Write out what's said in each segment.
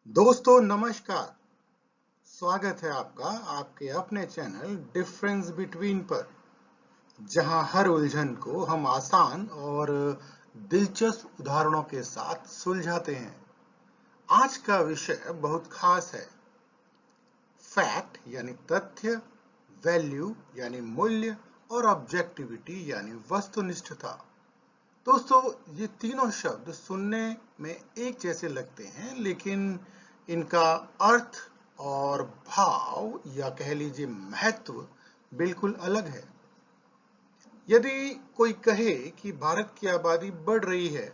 दोस्तों नमस्कार। स्वागत है आपका आपके अपने चैनल डिफरेंस बिटवीन पर, जहां हर उलझन को हम आसान और दिलचस्प उदाहरणों के साथ सुलझाते हैं। आज का विषय बहुत खास है। फैक्ट यानी तथ्य, वैल्यू यानी मूल्य और ऑब्जेक्टिविटी यानी वस्तुनिष्ठता। दोस्तों, ये तीनों शब्द सुनने में एक जैसे लगते हैं, लेकिन इनका अर्थ और भाव या कह लीजिए महत्व बिल्कुल अलग है। यदि कोई कहे कि भारत की आबादी बढ़ रही है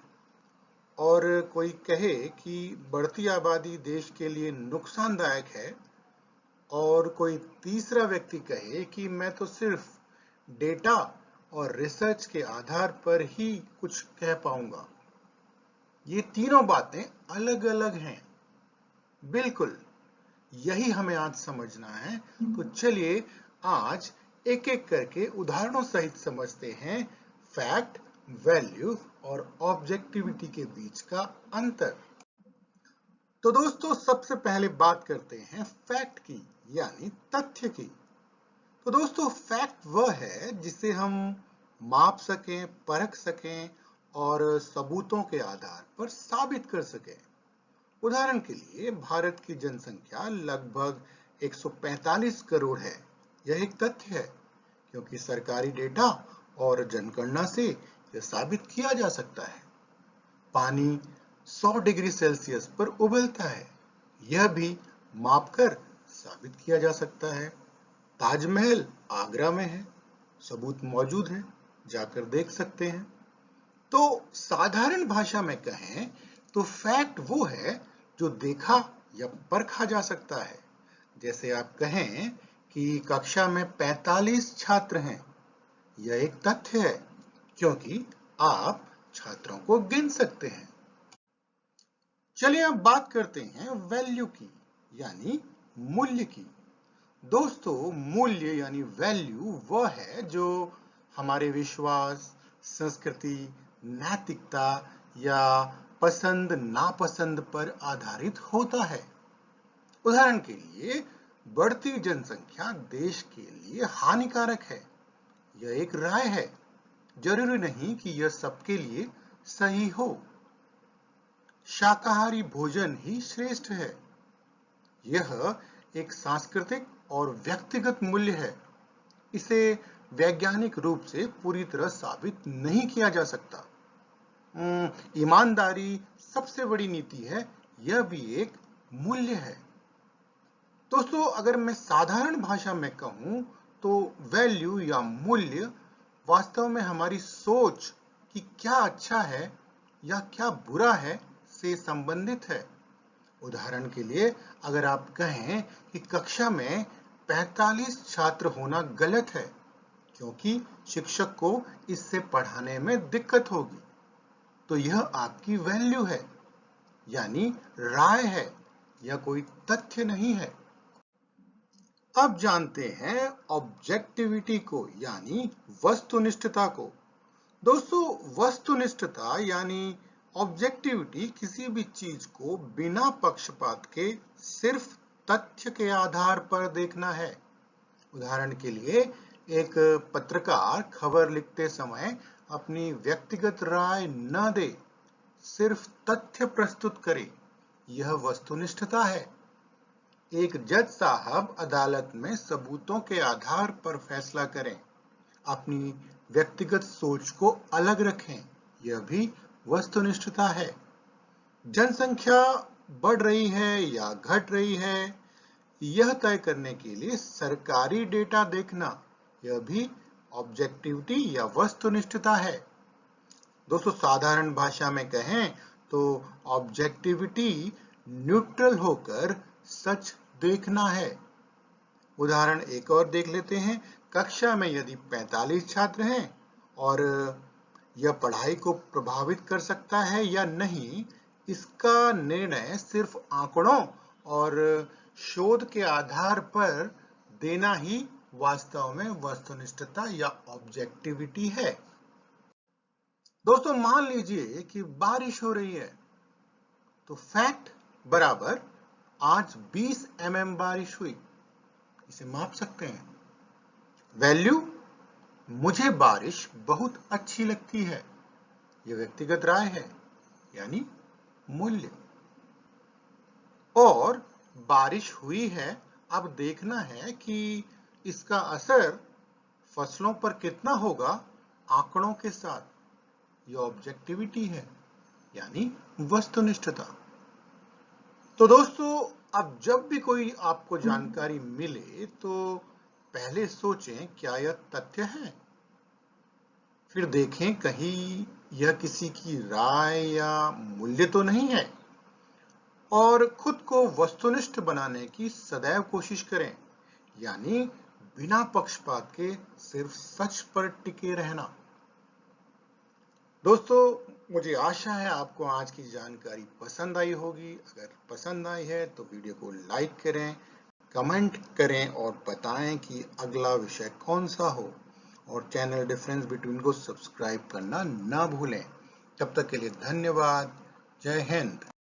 और कोई कहे कि बढ़ती आबादी देश के लिए नुकसानदायक है, और कोई तीसरा व्यक्ति कहे कि मैं तो सिर्फ डेटा और रिसर्च के आधार पर ही कुछ कह पाऊंगा, ये तीनों बातें अलग अलग हैं। बिल्कुल, यही हमें आज समझना है। तो चलिए आज एक एक करके उदाहरणों सहित समझते हैं फैक्ट, वैल्यू और ऑब्जेक्टिविटी के बीच का अंतर। तो दोस्तों, सबसे पहले बात करते हैं फैक्ट की, यानी तथ्य की। तो दोस्तों, फैक्ट वह है जिसे हम माप सकें, परख सकें और सबूतों के आधार पर साबित कर सकें। उदाहरण के लिए, भारत की जनसंख्या लगभग 145 करोड़ है। यह एक तथ्य है, क्योंकि सरकारी डेटा और जनगणना से यह साबित किया जा सकता है। पानी 100 डिग्री सेल्सियस पर उबलता है, यह भी मापकर साबित किया जा सकता है। ताजमहल आगरा में है, सबूत मौजूद है, जाकर देख सकते हैं। तो साधारण भाषा में कहें तो फैक्ट वो है जो देखा या परखा जा सकता है। जैसे आप कहें कि कक्षा में 45 छात्र हैं, यह एक तथ्य है, क्योंकि आप छात्रों को गिन सकते हैं। चलिए अब बात करते हैं वैल्यू की, यानी मूल्य की। दोस्तों, मूल्य यानी वैल्यू वह है जो हमारे विश्वास, संस्कृति, नैतिकता या पसंद नापसंद पर आधारित होता है। उदाहरण के लिए, बढ़ती जनसंख्या देश के लिए हानिकारक है, यह एक राय है। जरूरी नहीं कि यह सबके लिए सही हो। शाकाहारी भोजन ही श्रेष्ठ है, यह एक सांस्कृतिक और व्यक्तिगत मूल्य है। इसे वैज्ञानिक रूप से पूरी तरह साबित नहीं किया जा सकता। ईमानदारी सबसे बड़ी नीति है, यह भी एक मूल्य है। दोस्तों, अगर मैं साधारण भाषा में कहूं तो वैल्यू या मूल्य वास्तव में हमारी सोच कि क्या अच्छा है या क्या बुरा है से संबंधित है। उदाहरण के लिए, अगर आप कहें कि कक्षा में 45 छात्र होना गलत है, क्योंकि शिक्षक को इससे पढ़ाने में दिक्कत होगी, तो यह आपकी वैल्यू है, यानी राय है, यह कोई तथ्य नहीं है। अब जानते हैं ऑब्जेक्टिविटी को, यानी वस्तुनिष्ठता को। दोस्तों, वस्तुनिष्ठता यानी ऑब्जेक्टिविटी किसी भी चीज को बिना पक्षपात के सिर्फ तथ्य के आधार पर देखना है। उदाहरण के लिए, एक पत्रकार खबर लिखते समय अपनी व्यक्तिगत राय न दे, सिर्फ तथ्य प्रस्तुत करे, यह वस्तुनिष्ठता है। एक जज साहब अदालत में सबूतों के आधार पर फैसला करें, अपनी व्यक्तिगत सोच को अलग रखें, यह भी वस्तुनिष्ठता है। जनसंख्या बढ़ रही है या घट रही है, यह तय करने के लिए सरकारी डेटा देखना, यह भी ऑब्जेक्टिविटी या वस्तुनिष्ठता है। दोस्तों, साधारण भाषा में कहें तो ऑब्जेक्टिविटी न्यूट्रल होकर सच देखना है। उदाहरण एक और देख लेते हैं। कक्षा में यदि 45 छात्र हैं और यह पढ़ाई को प्रभावित कर सकता है या नहीं, इसका निर्णय सिर्फ आंकड़ों और शोध के आधार पर देना ही वास्तव में वस्तुनिष्ठता या ऑब्जेक्टिविटी है। दोस्तों, मान लीजिए कि बारिश हो रही है, तो फैक्ट बराबर आज 20 mm बारिश हुई, इसे माप सकते हैं। वैल्यू, मुझे बारिश बहुत अच्छी लगती है, यह व्यक्तिगत राय है, यानी मूल्य। और बारिश हुई है, अब देखना है कि इसका असर फसलों पर कितना होगा आंकड़ों के साथ, यह ऑब्जेक्टिविटी है, यानी वस्तुनिष्ठता। तो दोस्तों, अब जब भी कोई आपको जानकारी मिले तो पहले सोचें क्या यह तथ्य है, फिर देखें कहीं यह किसी की राय या मूल्य तो नहीं है, और खुद को वस्तुनिष्ठ बनाने की सदैव कोशिश करें, यानी बिना पक्षपात के सिर्फ सच पर टिके रहना। दोस्तों, मुझे आशा है आपको आज की जानकारी पसंद आई होगी। अगर पसंद आई है तो वीडियो को लाइक करें, कमेंट करें और बताएं कि अगला विषय कौन सा हो, और चैनल डिफरेंस बिटवीन को सब्सक्राइब करना ना भूलें। तब तक के लिए धन्यवाद। जय हिंद।